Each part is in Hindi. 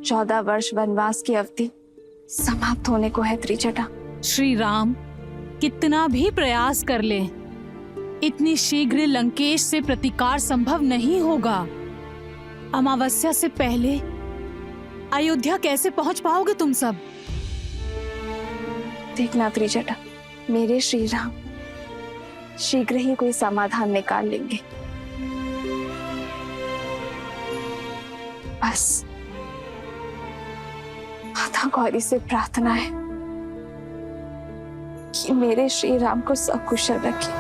14 वर्ष वनवास की अवधि समाप्त होने को है त्रिजटा। श्री राम कितना भी प्रयास कर ले, इतनी शीघ्र लंकेश से प्रतिकार संभव नहीं होगा। अमावस्या से पहले अयोध्या कैसे पहुंच पाओगे तुम सब? देखना त्रिजटा, मेरे श्री राम शीघ्र ही कोई समाधान निकाल लेंगे। बस माता गौरी से प्रार्थना है कि मेरे श्री राम को सकुशल रखे।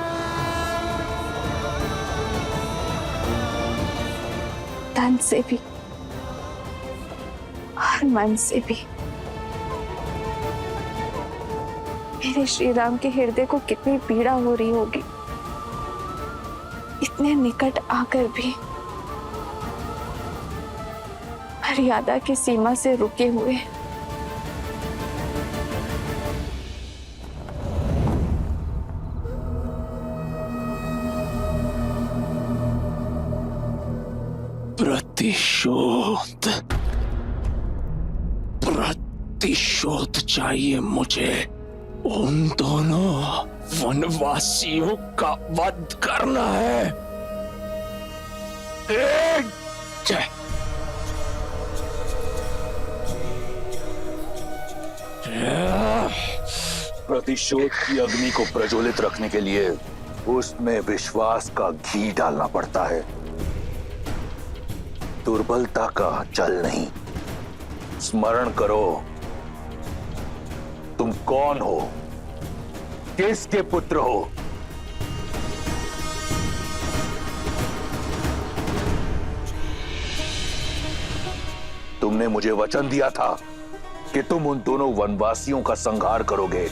तन से भी और मन से भी। मेरे श्री राम के हृदय को कितनी पीड़ा हो रही होगी, इतने निकट आकर भी मर्यादा की सीमा से रुके हुए। प्रतिशोध चाहिए मुझे। उन दोनों वनवासियों का वध करना है। प्रतिशोध की अग्नि को प्रज्वलित रखने के लिए उसमें विश्वास का घी डालना पड़ता है, दुर्बलता का जल नहीं। स्मरण करो, तुम कौन हो, किसके पुत्र हो? तुमने मुझे वचन दिया था कि तुम उन दोनों वनवासियों का संहार करोगे।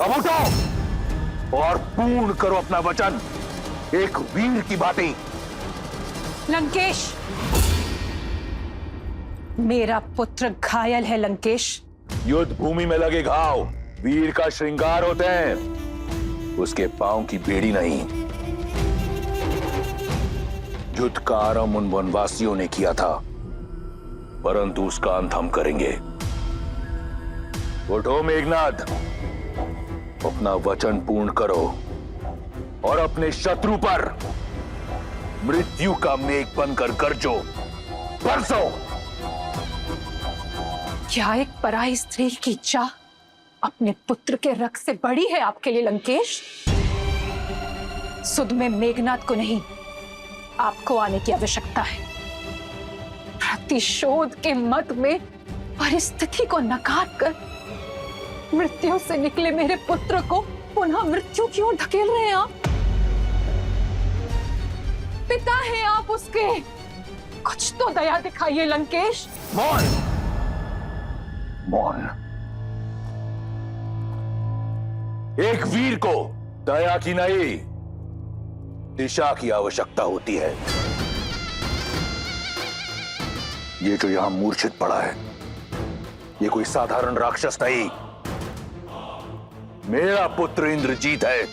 अब उठो और पूर्ण करो अपना वचन, एक वीर की भांति। लंकेश, मेरा पुत्र घायल है। लंकेश, युद्ध भूमि में लगे घाव वीर का श्रृंगार होते हैं, उसके पांव की बेड़ी नहीं। युद्ध का आरंभ उन वनवासियों ने किया था, परंतु उसका अंत हम करेंगे। उठो मेघनाद, अपना वचन पूर्ण करो और अपने शत्रु पर मृत्यु का मेघ बनकर गरजो, बरसो। क्या एक पराई स्त्री की चाह अपने पुत्र के रक्त से बड़ी है आपके लिए लंकेश? सुध में मेघनाद को नहीं, आपको आने की आवश्यकता है। प्रतिशोध के मद में परिस्थिति को नकार कर मृत्यु से निकले मेरे पुत्र को पुनः मृत्यु की ओर धकेल रहे हैं आप। पिता हैं आप उसके, कुछ तो दया दिखाइए लंकेश। मौन, मौन। एक वीर को दया की नहीं, दिशा की आवश्यकता होती है। ये जो यहां मूर्छित पड़ा है, ये कोई साधारण राक्षस नहीं, मेरा पुत्र इंद्रजीत है।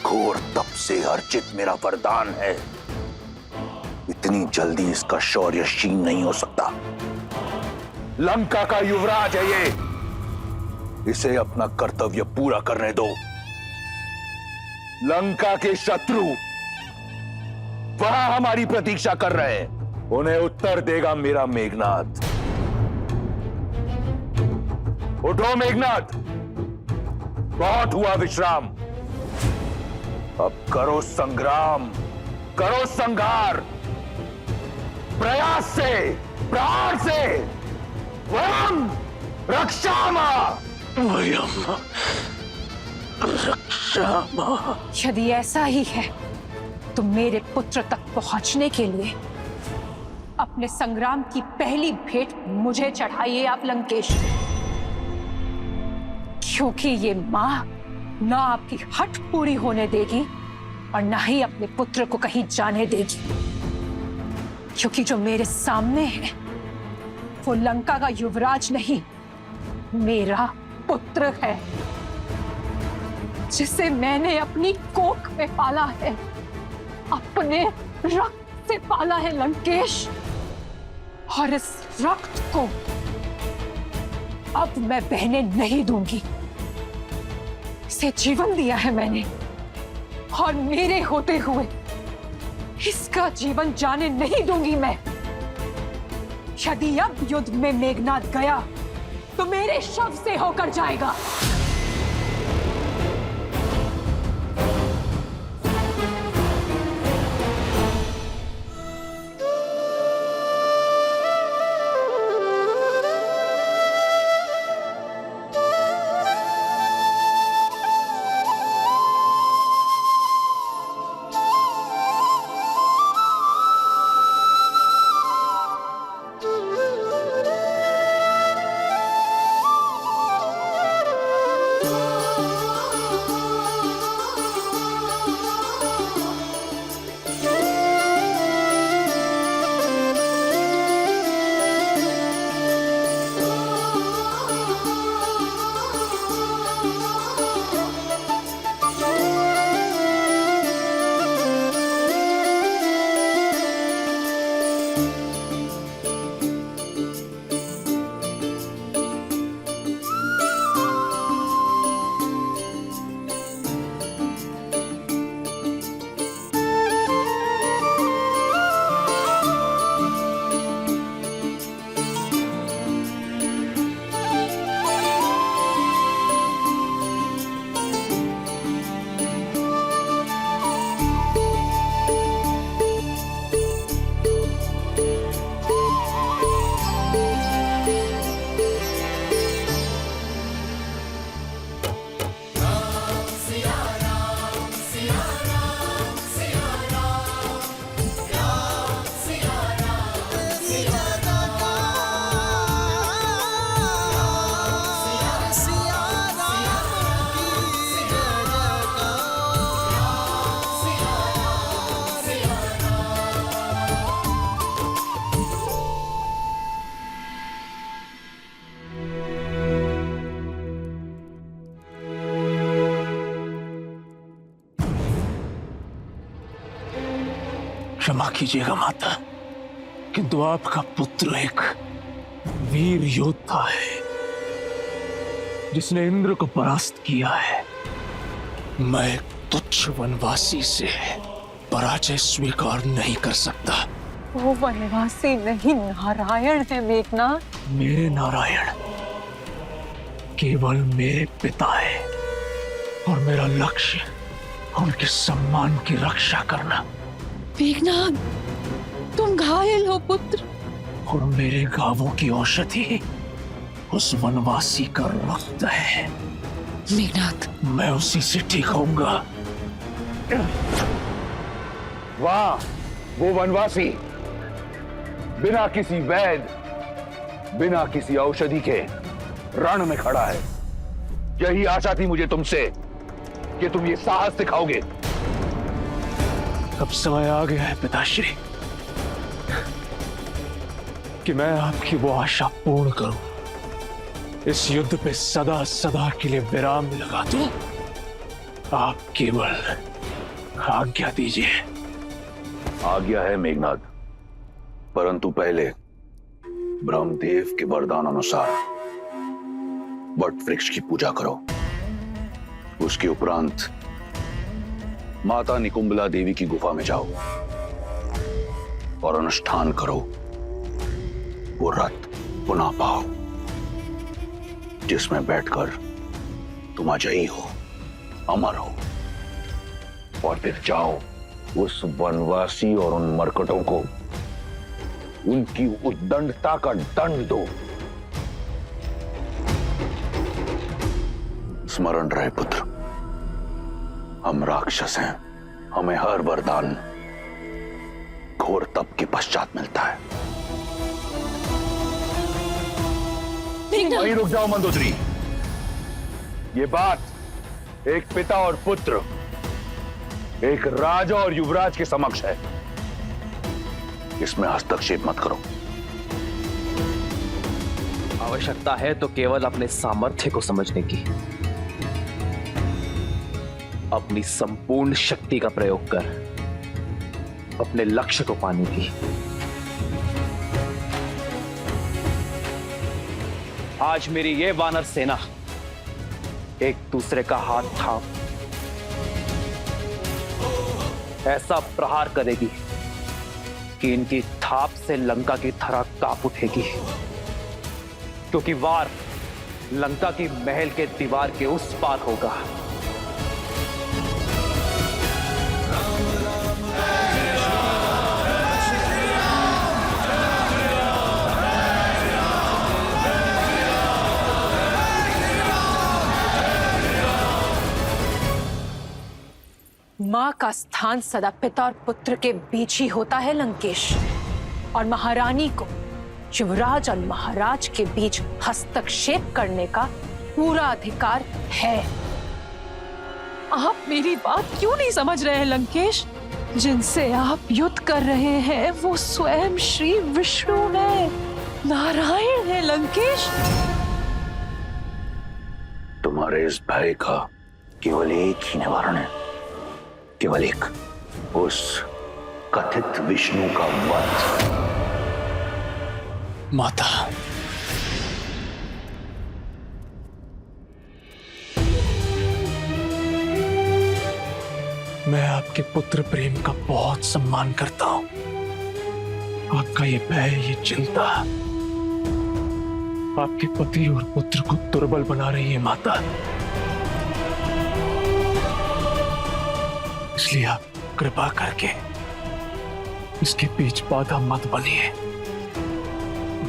घोर तप से अर्जित मेरा वरदान है। इतनी जल्दी इसका शौर्य क्षीण नहीं हो सकता। लंका का युवराज है ये, इसे अपना कर्तव्य पूरा करने दो। लंका के शत्रु वहां हमारी प्रतीक्षा कर रहे हैं, उन्हें उत्तर देगा मेरा मेघनाद। उठो मेघनाद, बहुत हुआ विश्राम, अब करो संग्राम, करो संघार, प्रयास से, प्राण से। वयम रक्षामा, वयम रक्षामा। यदि ऐसा ही है तो मेरे पुत्र तक पहुंचने के लिए अपने संग्राम की पहली भेंट मुझे चढ़ाइए आप लंकेश, क्योंकि ये मां ना आपकी हट पूरी होने देगी और ना ही अपने पुत्र को कहीं जाने देगी। क्योंकि जो मेरे सामने है वो लंका का युवराज नहीं, मेरा पुत्र है, जिसे मैंने अपनी कोख में पाला है, अपने रक्त से पाला है लंकेश। और इस रक्त को अब मैं बहने नहीं दूंगी। इसे जीवन दिया है मैंने और मेरे होते हुए इसका जीवन जाने नहीं दूंगी मैं। यदि अब युद्ध में मेघनाद गया तो मेरे शव से होकर जाएगा। क्षमा कीजिएगा माता, किंतु आपका पुत्र एक वीर योद्धा है जिसने इंद्र को परास्त किया है। मैं तुच्छ वनवासी से पराजय स्वीकार नहीं कर सकता। वो वनवासी नहीं नारायण है मेघनाद। मेरे नारायण केवल मेरे पिता है और मेरा लक्ष्य उनके सम्मान की रक्षा करना। मेघनाद, तुम घायल हो पुत्र। और मेरे गांवों की औषधि उस वनवासी का रक्त है। मेघनाद, मैं उसी से ठीक होऊंगा। वाह, वो वनवासी बिना किसी वैद, बिना किसी औषधि के रण में खड़ा है। यही आशा थी मुझे तुमसे कि तुम ये साहस दिखाओगे। अब समय आ गया है पिताश्री कि मैं आपकी वो आशा पूर्ण करूं। इस युद्ध पे सदा सदा के लिए विराम लगा दूं। आप केवल आज्ञा दीजिए। आज्ञा है मेघनाद, परंतु पहले ब्रह्मदेव के वरदान अनुसार वट वृक्ष की पूजा करो। उसके उपरांत माता निकुंबला देवी की गुफा में जाओ और अनुष्ठान करो। वो रथ पुनः पाओ जिसमें बैठकर तुम अजयी हो, अमर हो। और फिर जाओ उस वनवासी और उन मरकटों को उनकी उद्दंडता का दंड दो। स्मरण रहे पुत्र, हम राक्षस हैं। हमें हर वरदान घोर तप के पश्चात मिलता है। वहीं रुक जाओ मंदोदरी। ये बात एक पिता और पुत्र, एक राजा और युवराज के समक्ष है। इसमें हस्तक्षेप मत करो। आवश्यकता है तो केवल अपने सामर्थ्य को समझने की। अपनी संपूर्ण शक्ति का प्रयोग कर अपने लक्ष्य को पाने की। आज मेरी ये वानर सेना एक दूसरे का हाथ थाम ऐसा प्रहार करेगी कि इनकी थाप से लंका की धरा कांप उठेगी, क्योंकि वार लंका की महल के दीवार के उस पार होगा। मां का स्थान सदा पिता और पुत्र के बीच ही होता है लंकेश, और महारानी को युवराज और महाराज के बीच हस्तक्षेप करने का पूरा अधिकार है। आप मेरी बात क्यों नहीं समझ रहे हैं लंकेश? जिनसे आप युद्ध कर रहे हैं वो स्वयं श्री विष्णु है, नारायण है लंकेश। तुम्हारे इस भय का केवल एक ही निवारण है, केवल एक, उस कथित विष्णु का वध। माता, मैं आपके पुत्र प्रेम का बहुत सम्मान करता हूं। आपका ये भय, ये चिंता आपके पति और पुत्र को दुर्बल बना रही है माता। इसलिए आप कृपा करके इसके बीच बाधा मत बनिए।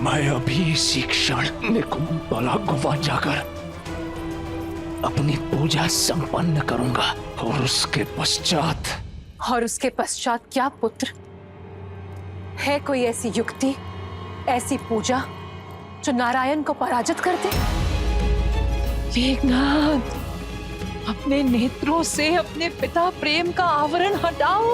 मैं अभी इसी क्षण निकुंतला गुफा जाकर अपनी पूजा संपन्न करूंगा, और उसके पश्चात क्या पुत्र? है कोई ऐसी युक्ति, ऐसी पूजा जो नारायण को पराजित कर दे? मेघनाथ, अपने नेत्रों से अपने पिता प्रेम का आवरण हटाओ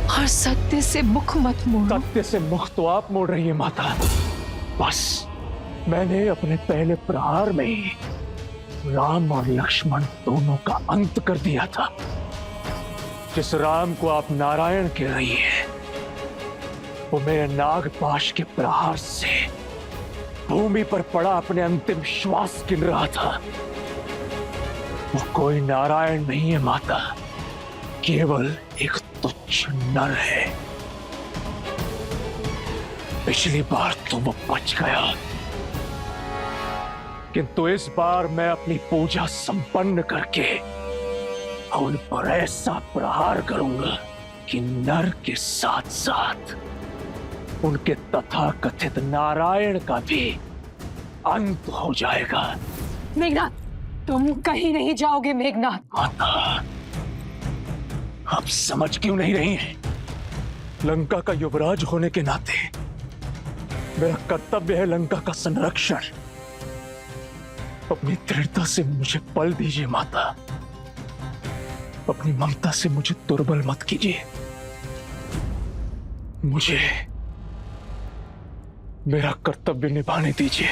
और सत्य से मुख मत मोड़ो। सत्य से मुख तो आप मोड़ रही है माता। बस मैंने अपने पहले प्रहार में ही राम और लक्ष्मण दोनों का अंत कर दिया था। जिस राम को आप नारायण कह रही हैं, वो मेरे नागपाश के प्रहार से भूमि पर पड़ा अपने अंतिम श्वास गिन रहा था। वो कोई नारायण नहीं है माता, केवल एक तुच्छ नर है। पिछली बार तो वो बच गया, किंतु इस बार मैं अपनी पूजा संपन्न करके उन पर ऐसा प्रहार करूंगा कि नर के साथ साथ उनके तथाकथित नारायण का भी अंत हो जाएगा। मेघनाथ, तुम कहीं नहीं जाओगे मेघनाथ। माता, आप समझ क्यों नहीं रही हैं? लंका का युवराज होने के नाते मेरा कर्तव्य है लंका का संरक्षण। अपनी दृढ़ता से मुझे बल दीजिए माता, अपनी ममता से मुझे दुर्बल मत कीजिए। मुझे मेरा कर्तव्य निभाने दीजिए।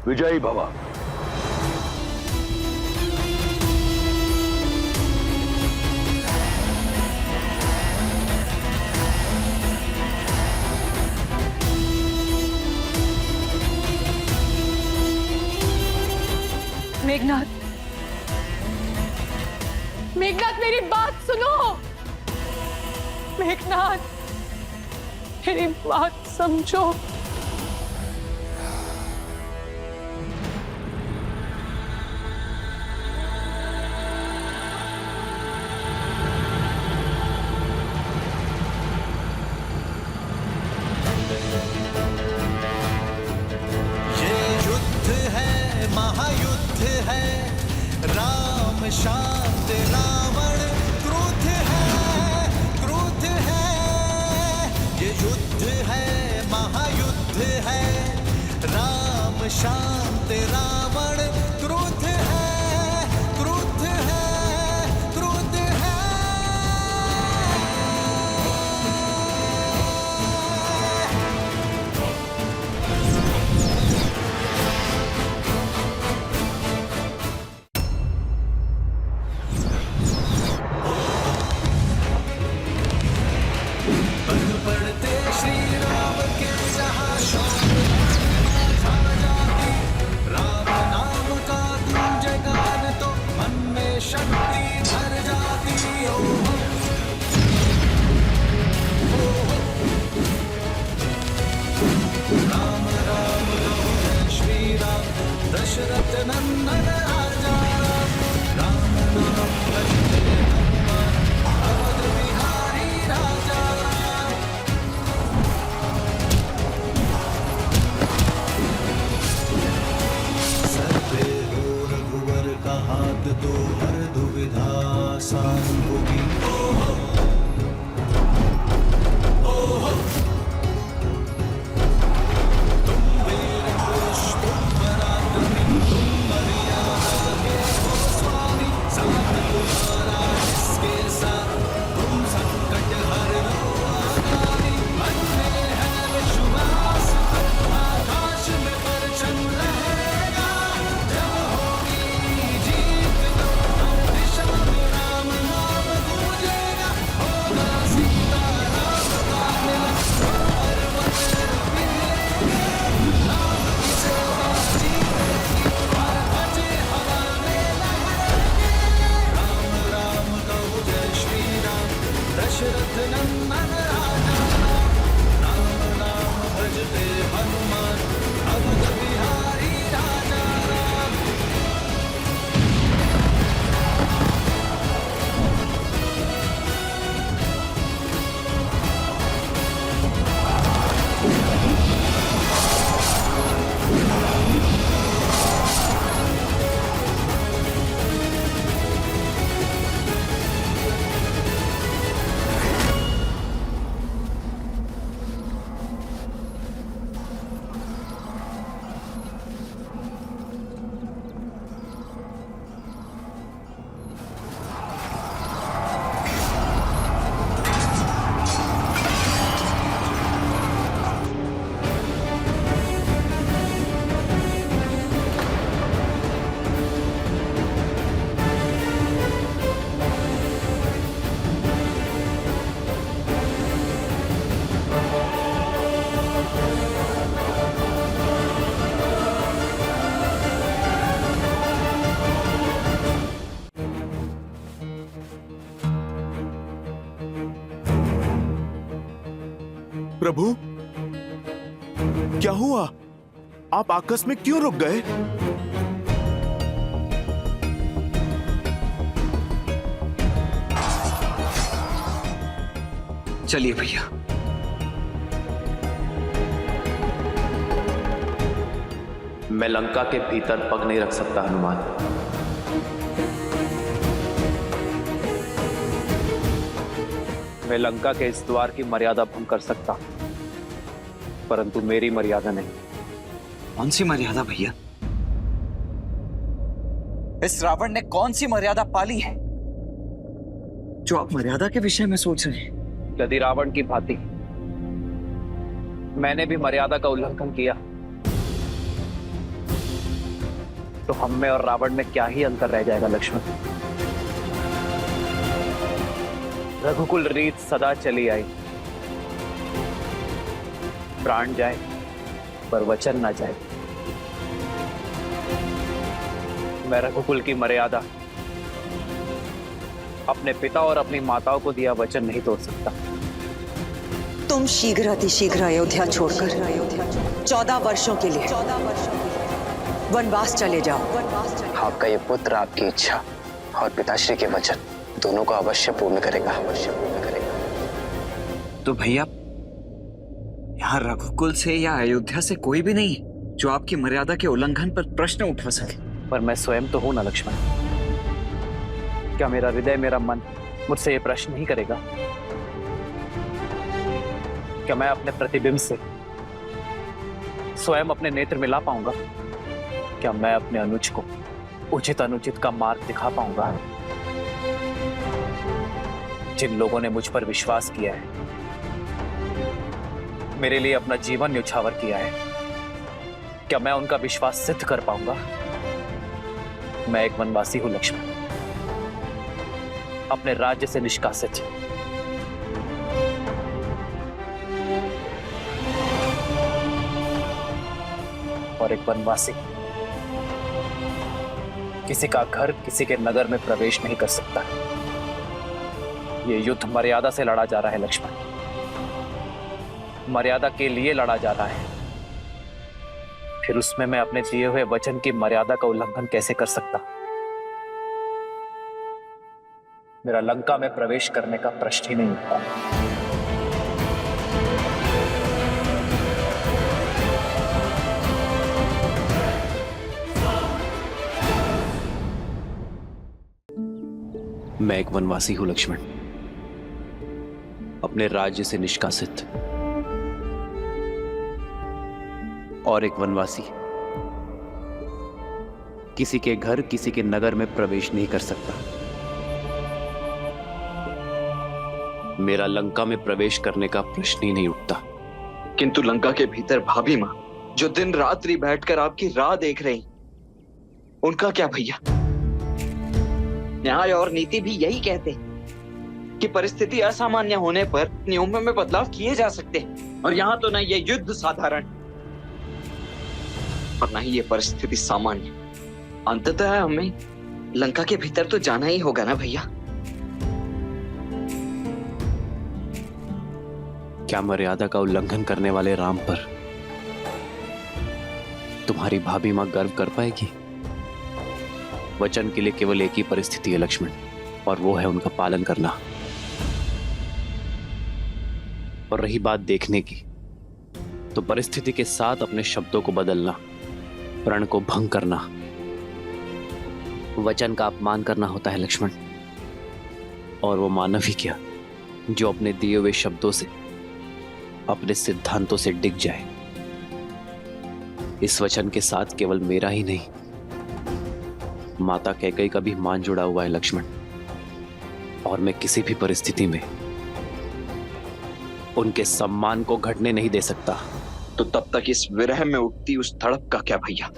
विजयी भव। मेघनाथ, मेघनाथ, मेरी बात सुनो। मेघनाथ, मेरी बात समझो। महायुद्ध है, राम शांत रावण क्रोध है, ये युद्ध है, महायुद्ध है, राम शांत रावण क्रोध है, क्रोध है, क्रोध है। दशरथ नंदन राजा राम नाम भजते हनुमान अवध बिहारी राजा। सर्वे हो रघुवर का हाथ दो हर दुविधा सांगोगी। दशरथ नंदन राजा राम नाम भजते हनुमान अवध बिहारी राजा। प्रभु, क्या हुआ? आप आकस्मिक क्यों रुक गए? चलिए भैया। मैं लंका के भीतर पग नहीं रख सकता हनुमान। मैं लंका के इस द्वार की मर्यादा भंग कर सकता, परंतु मेरी मर्यादा नहीं। कौन सी मर्यादा भैया? इस रावण ने कौन सी मर्यादा पाली है जो आप मर्यादा के विषय में सोच रहे हैं? यदि रावण की भांति मैंने भी मर्यादा का उल्लंघन किया तो हम में और रावण में क्या ही अंतर रह जाएगा लक्ष्मण। रघुकुल रीत सदा चली आई, प्राण जाए पर वचन ना जाए। मैं रघुकुल की मर्यादा, अपने पिता और अपनी माताओं को दिया वचन नहीं तोड़ सकता। तुम शीघ्र अतिशीघ्र अयोध्या छोड़कर 14 वर्षों के लिए वनवास चले जाओ। आपका ये पुत्र आपकी इच्छा और पिताश्री के वचन दोनों को अवश्य पूर्ण करेगा। तो भैया, यहाँ रघुकुल से या अयोध्या से कोई भी नहीं है जो आपकी मर्यादा के उल्लंघन पर प्रश्न उठा सके। पर मैं स्वयं तो हूं ना लक्ष्मण। क्या मेरा हृदय, मेरा मन मुझसे ये प्रश्न नहीं करेगा? क्या मैं अपने प्रतिबिंब से स्वयं अपने नेत्र मिला पाऊंगा? क्या मैं अपने अनुज को उचित अनुचित का मार्ग दिखा पाऊंगा? जिन लोगों ने मुझ पर विश्वास किया है, मेरे लिए अपना जीवन न्यौछावर किया है, क्या मैं उनका विश्वास सिद्ध कर पाऊंगा? मैं एक वनवासी हूं लक्ष्मण, अपने राज्य से निष्कासित। और एक वनवासी किसी का घर, किसी के नगर में प्रवेश नहीं कर सकता। यह युद्ध मर्यादा से लड़ा जा रहा है लक्ष्मण, मर्यादा के लिए लड़ा जा रहा है। फिर उसमें मैं अपने दिए हुए वचन की मर्यादा का उल्लंघन कैसे कर सकता? मेरा लंका में प्रवेश करने का प्रश्न ही नहीं उठता। मैं एक वनवासी हूं लक्ष्मण, अपने राज्य से निष्कासित, और एक वनवासी किसी के घर, किसी के नगर में प्रवेश नहीं कर सकता। मेरा लंका में प्रवेश करने का प्रश्न ही नहीं उठता। किंतु लंका के भीतर भाभी माँ जो दिन रात्रि बैठकर आपकी राह देख रही, उनका क्या भैया? न्याय और नीति भी यही कहते हैं कि परिस्थिति असामान्य होने पर नियमों में बदलाव किए जा सकते हैं, और यहाँ तो ना ये युद्ध साधारण और ना ही ये परिस्थिति सामान्य। अंततः हमें लंका के भीतर तो जाना ही होगा ना भैया। क्या मर्यादा का उल्लंघन करने वाले राम पर तुम्हारी भाभी मां गर्व कर पाएगी? वचन के लिए केवल एक ही परिस्थिति है लक्ष्मण, और वो है उनका पालन करना। और रही बात देखने की, तो परिस्थिति के साथ अपने शब्दों को बदलना, प्रण को भंग करना, वचन का अपमान करना होता है लक्ष्मण। और वो मानव ही क्या जो अपने दिए हुए शब्दों से, अपने सिद्धांतों से डिग जाए। इस वचन के साथ केवल मेरा ही नहीं, माता कैकेयी का भी मान जुड़ा हुआ है लक्ष्मण, और मैं किसी भी परिस्थिति में उनके सम्मान को घटने नहीं दे सकता। तो तब तक इस विरह में उठती उस तड़प का क्या भैया,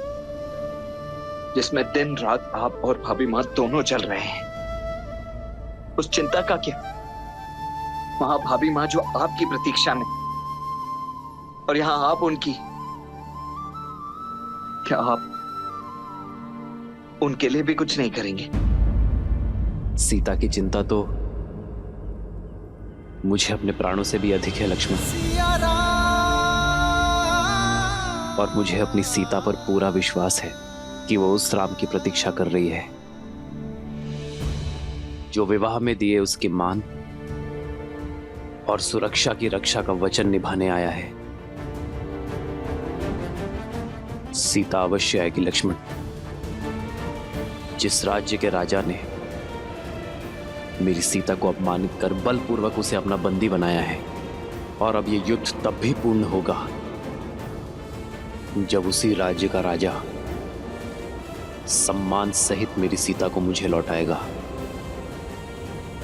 जिसमें दिन रात आप और भाभी माँ दोनों चल रहे हैं? उस चिंता का क्या? वहां भाभी माँ जो आपकी प्रतीक्षा में, और यहां आप उनकी। क्या आप उनके लिए भी कुछ नहीं करेंगे? सीता की चिंता तो मुझे अपने प्राणों से भी अधिक है लक्ष्मण, और मुझे अपनी सीता पर पूरा विश्वास है कि वो उस राम की प्रतीक्षा कर रही है जो विवाह में दिए उसके मान और सुरक्षा की रक्षा का वचन निभाने आया है। सीता अवश्य आएगी लक्ष्मण। जिस राज्य के राजा ने मेरी सीता को अपमानित कर बलपूर्वक उसे अपना बंदी बनाया है, और अब यह युद्ध तब भी पूर्ण होगा जब उसी राज्य का राजा सम्मान सहित मेरी सीता को मुझे लौटाएगा।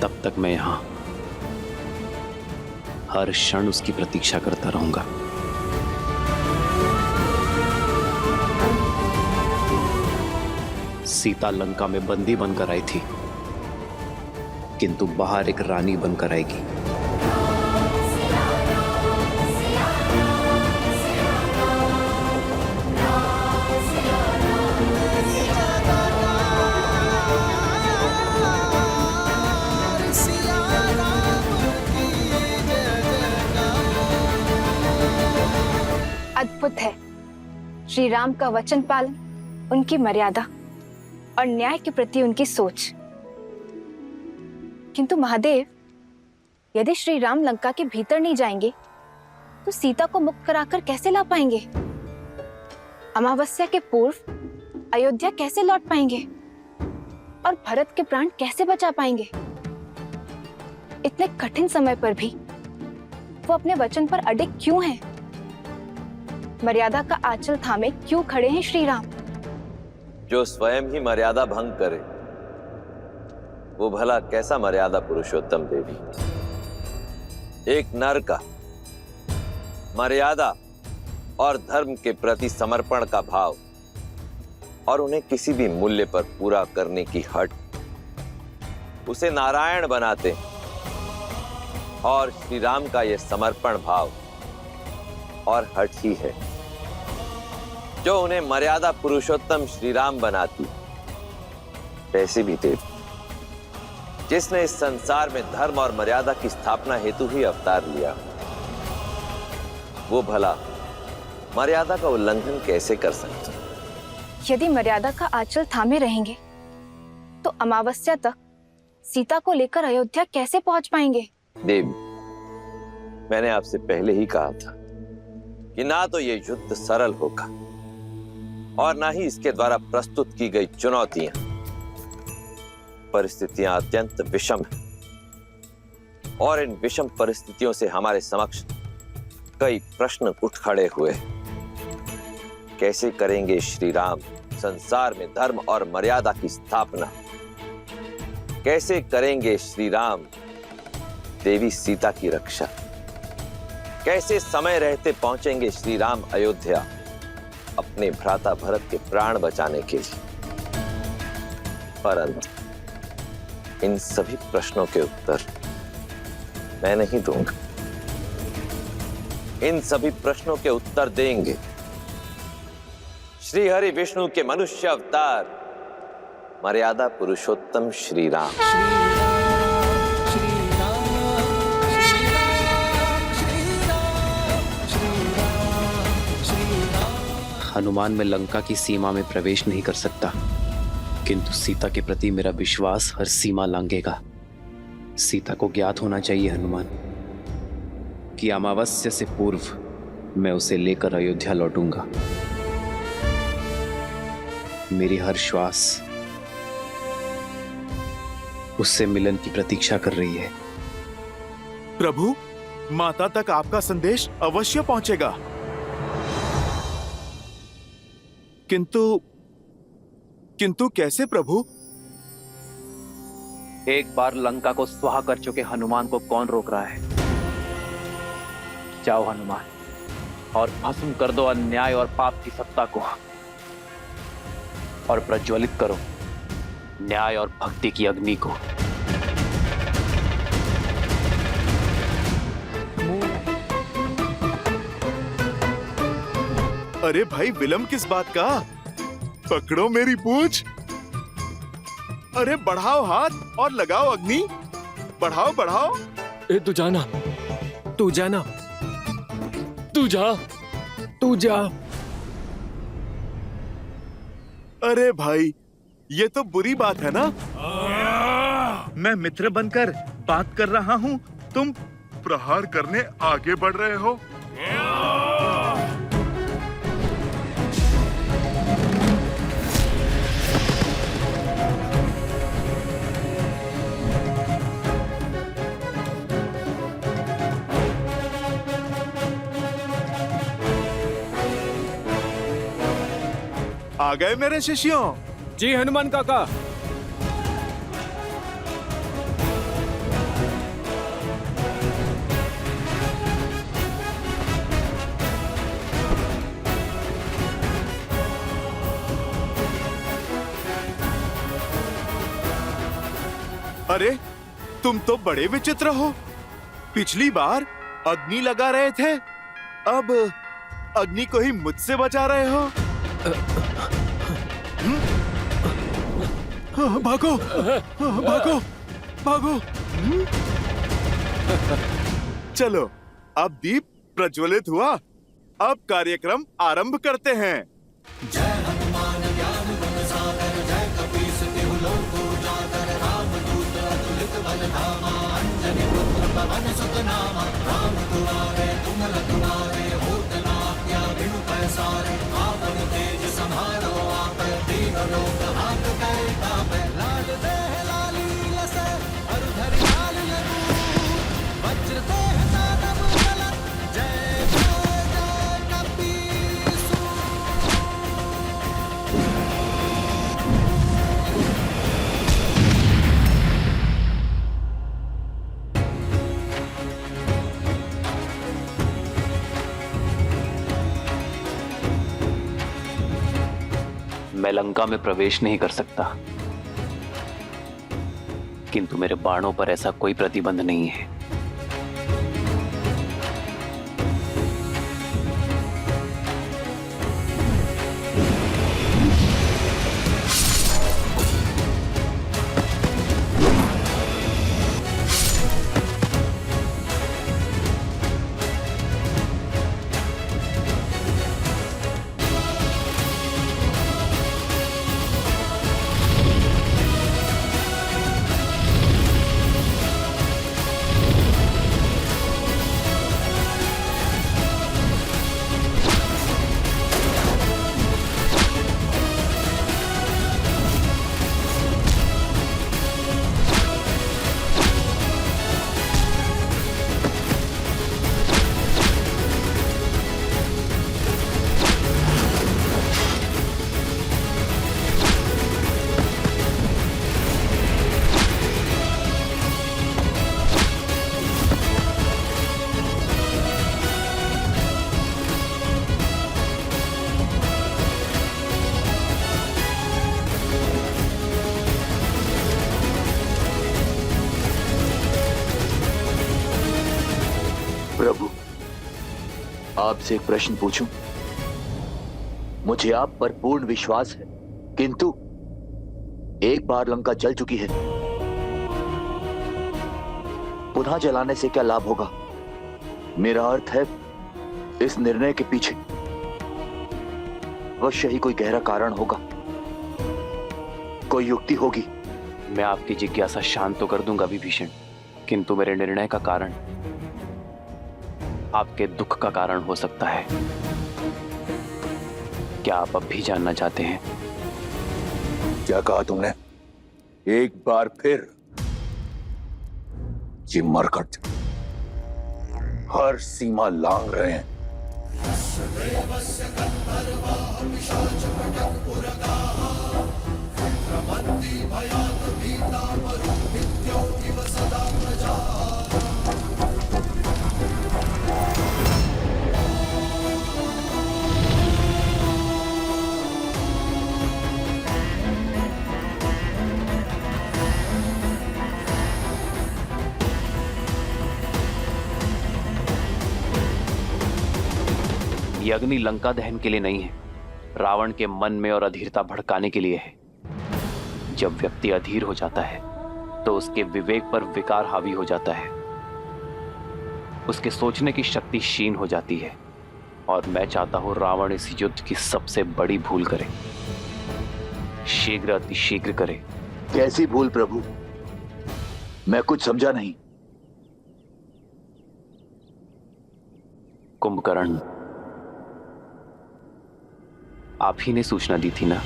तब तक मैं यहां हर क्षण उसकी प्रतीक्षा करता रहूंगा। सीता लंका में बंदी बनकर आई थी, किंतु बाहर एक रानी बनकर आएगी। अद्भुत है श्री राम का वचन पालन, उनकी मर्यादा और न्याय के प्रति उनकी सोच। किंतु महादेव, यदि श्री राम लंका के भीतर नहीं जाएंगे तो सीता को मुक्त कराकर कैसे ला पाएंगे? अमावस्या के पूर्व अयोध्या कैसे लौट पाएंगे? और भरत के प्राण कैसे बचा पाएंगे? इतने कठिन समय पर भी वो अपने वचन पर अडिग क्यों हैं? मर्यादा का आंचल थामे क्यों खड़े हैं श्री राम? जो स्वयं ही मर्यादा भंग करे वो भला कैसा मर्यादा पुरुषोत्तम देवी? एक नर का मर्यादा और धर्म के प्रति समर्पण का भाव और उन्हें किसी भी मूल्य पर पूरा करने की हट उसे नारायण बनाते हैं। और श्री राम का यह समर्पण भाव और हट ही है जो उन्हें मर्यादा पुरुषोत्तम श्री राम बनाती। वैसे भी देव, जिसने इस संसार में धर्म और मर्यादा की स्थापना हेतु ही अवतार लिया, वो भला मर्यादा का उल्लंघन कैसे कर सकते हैं? यदि मर्यादा का आंचल थामे रहेंगे तो अमावस्या तक सीता को लेकर अयोध्या कैसे पहुंच पाएंगे? देवी, मैंने आपसे पहले ही कहा था कि ना तो ये युद्ध सरल होगा और ना ही इसके द्वारा प्रस्तुत की गई चुनौतियां। परिस्थितियां अत्यंत विषम हैं और इन विषम परिस्थितियों से हमारे समक्ष कई प्रश्न उठ खड़े हुए। कैसे करेंगे श्री राम संसार में धर्म और मर्यादा की स्थापना? कैसे करेंगे श्री राम देवी सीता की रक्षा? कैसे समय रहते पहुंचेंगे श्री राम अयोध्या अपने भ्राता भरत के प्राण बचाने के लिए? परंतु इन सभी प्रश्नों के उत्तर मैं नहीं दूंगा। इन सभी प्रश्नों के उत्तर देंगे श्री हरि विष्णु के मनुष्य अवतार मर्यादा पुरुषोत्तम श्री राम। हनुमान मैं लंका की सीमा में प्रवेश नहीं कर सकता, किंतु सीता के प्रति मेरा विश्वास हर सीमा लांघेगा। सीता को ज्ञात होना चाहिए हनुमान कि अमावस्या से पूर्व मैं उसे लेकर अयोध्या लौटूंगा। मेरी हर श्वास उससे मिलन की प्रतीक्षा कर रही है। प्रभु, माता तक आपका संदेश अवश्य पहुंचेगा, किंतु कैसे प्रभु? एक बार लंका को स्वाहा कर चुके हनुमान को कौन रोक रहा है? जाओ हनुमान और भस्म कर दो अन्याय और पाप की सत्ता को और प्रज्वलित करो न्याय और भक्ति की अग्नि को। अरे भाई, विलंब किस बात का? पकड़ो मेरी पूंछ। अरे बढ़ाओ हाथ और लगाओ अग्नि। बढ़ाओ बढ़ाओ। तू जाना, तू जाना, तू जा, तू जा। अरे भाई, ये तो बुरी बात है ना? मैं मित्र बनकर बात कर रहा हूँ, तुम प्रहार करने आगे बढ़ रहे हो। आ गए मेरे शिष्यों? जी हनुमान काका। अरे, तुम तो बड़े विचित्र हो। पिछली बार अग्नि लगा रहे थे, अब अग्नि को ही मुझसे बचा रहे हो। भागो, भागो, भागो। चलो, अब दीप प्रज्वलित हुआ, अब कार्यक्रम आरंभ करते हैं। जय हनुमान ज्ञान गुण सागर, जय कपीस तिहु लोक उजागर, रामदूत अतुलित बल धामा, अंजनी पुत्र पवन सुत नामा, राम दुआरे तुम रखवारे, होत न आज्ञा बिनु पैसारे, आपन तेज सम्हारो आप, दीन लोक हाथ कै तापै, लाल देह लाली लसै, अरु धरि लाल लगू, वज्र देह दानव चलत, जय जय जय कपीसु। मैं लंका में प्रवेश नहीं कर सकता, किंतु मेरे बाणों पर ऐसा कोई प्रतिबंध नहीं है। आपसे एक प्रश्न पूछूं? मुझे आप पर पूर्ण विश्वास है, किंतु एक बार लंका जल चुकी है, पुनः जलाने से क्या लाभ होगा? मेरा अर्थ है, इस निर्णय के पीछे अवश्य ही कोई गहरा कारण होगा, कोई युक्ति होगी। मैं आपकी जिज्ञासा शांत तो कर दूंगा विभीषण, किंतु मेरे निर्णय का कारण आपके दुख का कारण हो सकता है। क्या आप अब भी जानना चाहते हैं? क्या कहा तुमने? एक बार फिर? ये मरकट हर सीमा लांघ रहे हैं। ये अग्नि लंका दहन के लिए नहीं है, रावण के मन में और अधीरता भड़काने के लिए है। जब व्यक्ति अधीर हो जाता है तो उसके विवेक पर विकार हावी हो जाता है, उसके सोचने की शक्ति क्षीण हो जाती है। और मैं चाहता हूं रावण इस युद्ध की सबसे बड़ी भूल करे, शीघ्र अतिशीघ्र करे। कैसी भूल प्रभु? मैं कुछ समझा नहीं। कुंभकर्ण, आप ही ने सूचना दी थी ना?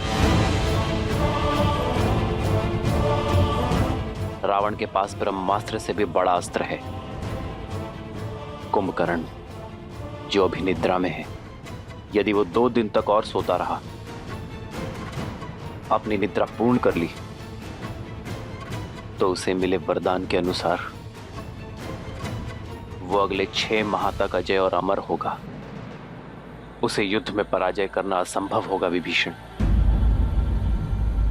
रावण के पास ब्रह्मास्त्र से भी बड़ा अस्त्र है। कुंभकर्ण जो अभी निद्रा में है, यदि वो 2 दिन तक और सोता रहा, अपनी निद्रा पूर्ण कर ली, तो उसे मिले वरदान के अनुसार वो अगले 6 माह तक अजय और अमर होगा। उसे युद्ध में पराजय करना असंभव होगा विभीषण।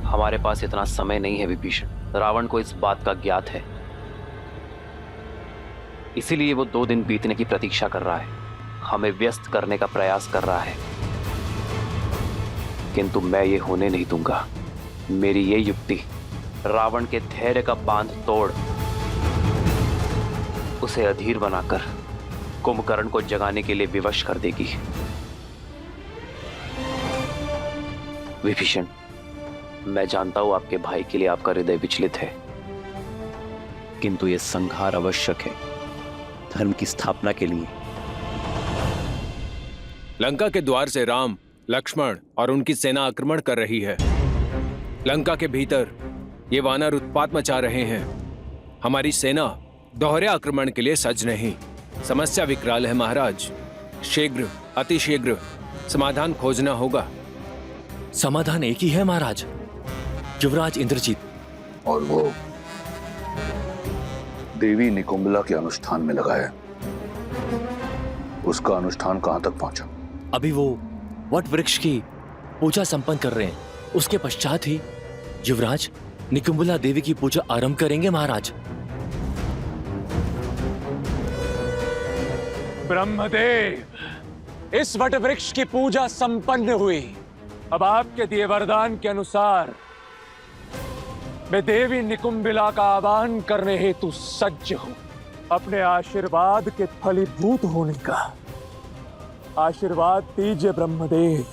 हमारे पास इतना समय नहीं है विभीषण। रावण को इस बात का ज्ञात है, इसीलिए वो 2 दिन बीतने की प्रतीक्षा कर रहा है, हमें व्यस्त करने का प्रयास कर रहा है। किंतु मैं ये होने नहीं दूंगा। मेरी ये युक्ति रावण के धैर्य का बांध तोड़ उसे अधीर बनाकर कुंभकर्ण को जगाने के लिए विवश कर देगी। विभीषण, मैं जानता हूं आपके भाई के लिए आपका हृदय विचलित है, किंतु यह संहार आवश्यक है धर्म की स्थापना के लिए। लंका के द्वार से राम, लक्ष्मण और उनकी सेना आक्रमण कर रही है। लंका के भीतर ये वानर उत्पात मचा रहे हैं। हमारी सेना दोहरे आक्रमण के लिए सज्ज नहीं। समस्या विकराल है महाराज। शीघ्र, अतिशीघ्र समाधान खोजना होगा। समाधान एक ही है महाराज, युवराज इंद्रजीत। और वो देवी निकुंभला के अनुष्ठान में लगा है। उसका अनुष्ठान कहां तक पहुंचा? अभी वो वट वृक्ष की पूजा संपन्न कर रहे हैं। उसके पश्चात ही युवराज निकुंभला देवी की पूजा आरंभ करेंगे महाराज। ब्रह्मदेव, इस वट वृक्ष की पूजा संपन्न हुई। अब आपके दिए वरदान के अनुसार मैं देवी निकुंभिला का आह्वान करने हेतु सज्ज हूं। अपने आशीर्वाद के फलीभूत होने का आशीर्वाद दीजिए ब्रह्मदेव,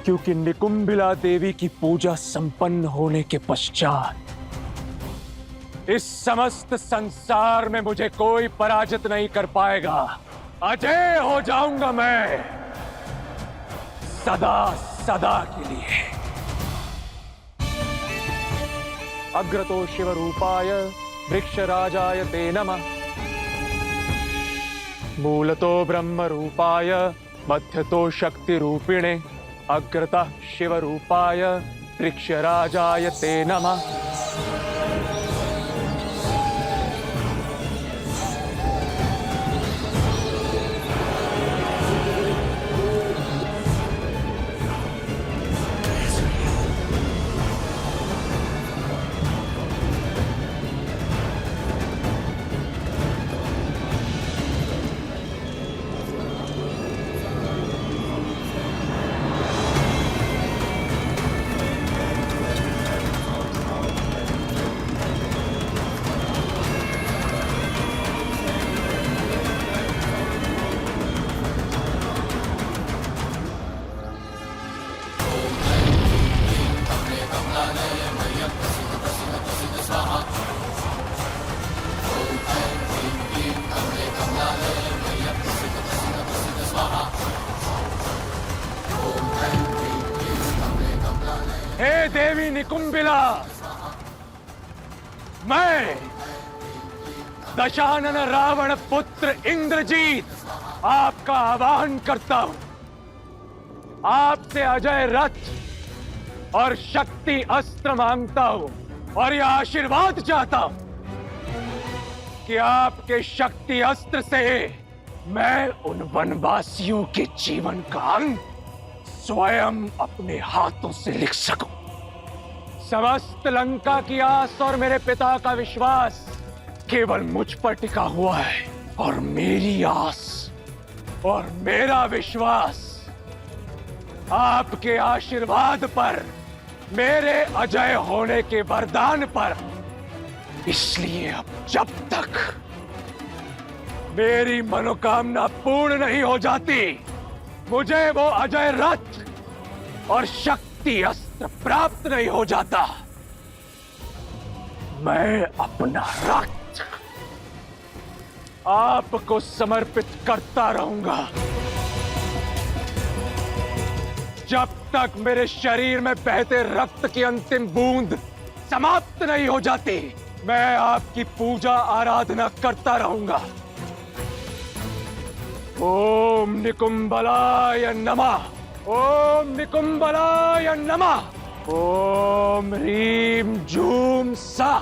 क्योंकि निकुंभिला देवी की पूजा संपन्न होने के पश्चात इस समस्त संसार में मुझे कोई पराजित नहीं कर पाएगा। अजय हो जाऊंगा मैं सदा सदा के लिए। अग्रतो शिव रूपाय वृक्षराजाय ते नमः। मूलतो ब्रह्म रूपाय मध्यतो शक्ति रूपिणे। अग्रतः शिव रूपाय वृक्षराजाय ते नमः। हे देवी निकुंबिला, मैं दशानन रावण पुत्र इंद्रजीत आपका आवाहन करता हूं। आपसे अजय रथ और शक्ति अस्त्र मांगता हूं और यह आशीर्वाद चाहता हूं कि आपके शक्ति अस्त्र से मैं उन वनवासियों के जीवन का अंत स्वयं अपने हाथों से लिख सकूं। समस्त लंका की आस और मेरे पिता का विश्वास केवल मुझ पर टिका हुआ है और मेरी आस और मेरा विश्वास आपके आशीर्वाद पर, मेरे अजय होने के वरदान पर। इसलिए अब जब तक मेरी मनोकामना पूर्ण नहीं हो जाती, मुझे वो अजय रथ और शक्ति अस्त्र प्राप्त नहीं हो जाता, मैं अपना रथ आपको समर्पित करता रहूंगा। जब तक मेरे शरीर में बहते रक्त की अंतिम बूंद समाप्त नहीं हो जाती, मैं आपकी पूजा आराधना करता रहूंगा। ओम निकुंभलाय नमः, ओम निकुंभलाय नमः, ओम ह्रीं जूं सा,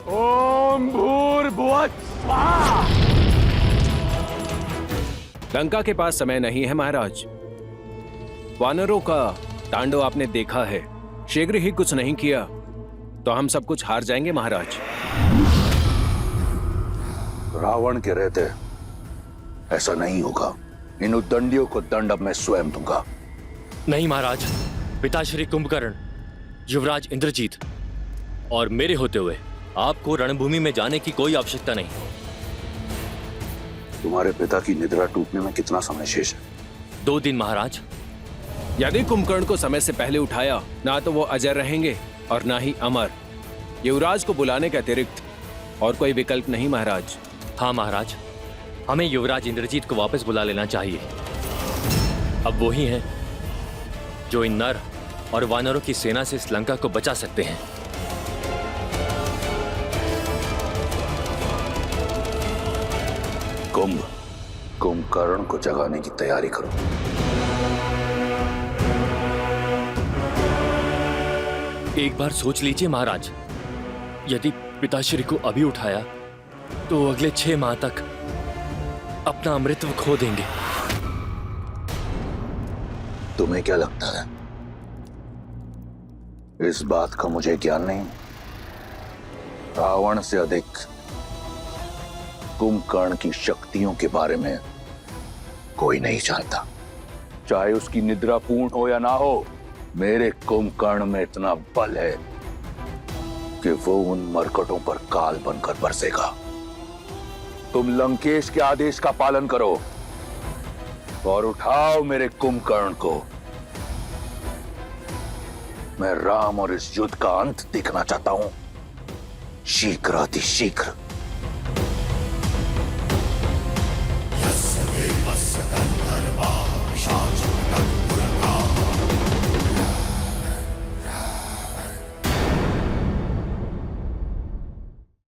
ओम भूर्भुवः स्वाहा। लंका के पास समय नहीं है महाराज। वानरों का तांडव आपने देखा है। शीघ्र ही कुछ नहीं किया तो हम सब कुछ हार जाएंगे महाराज। रावण के रहते ऐसा नहीं होगा। इन उद्दंडियों को दंड अब मैं स्वयं दूंगा। नहीं महाराज, पिताश्री कुंभकर्ण, युवराज इंद्रजीत और मेरे होते हुए आपको रणभूमि में जाने की कोई आवश्यकता नहीं। तुम्हारे पिता की निद्रा टूटने में कितना समय शेष है? 2 दिन महाराज। यदि कुंभकर्ण को समय से पहले उठाया, ना तो वो अजय रहेंगे और ना ही अमर। युवराज को बुलाने के अतिरिक्त और कोई विकल्प नहीं महाराज। हाँ महाराज, हमें युवराज इंद्रजीत को वापस बुला लेना चाहिए। अब वो ही हैं जो इन नर और वानरों की सेना से इस लंका को बचा सकते हैं। कुंभकर्ण को जगाने की तैयारी करो। एक बार सोच लीजिए महाराज, यदि पिताश्री को अभी उठाया तो अगले 6 माह तक अपना अमृतत्व खो देंगे। तुम्हें क्या लगता है इस बात का मुझे ज्ञान नहीं? रावण से अधिक कुंभकर्ण की शक्तियों के बारे में कोई नहीं जानता। चाहे उसकी निद्रा पूर्ण हो या ना हो, मेरे कुंभकर्ण में इतना बल है कि वो उन मरकटों पर काल बनकर बरसेगा। तुम लंकेश के आदेश का पालन करो और उठाओ मेरे कुंभकर्ण को। मैं राम और इस युद्ध का अंत देखना चाहता हूं, शीघ्र अतिशीघ्र।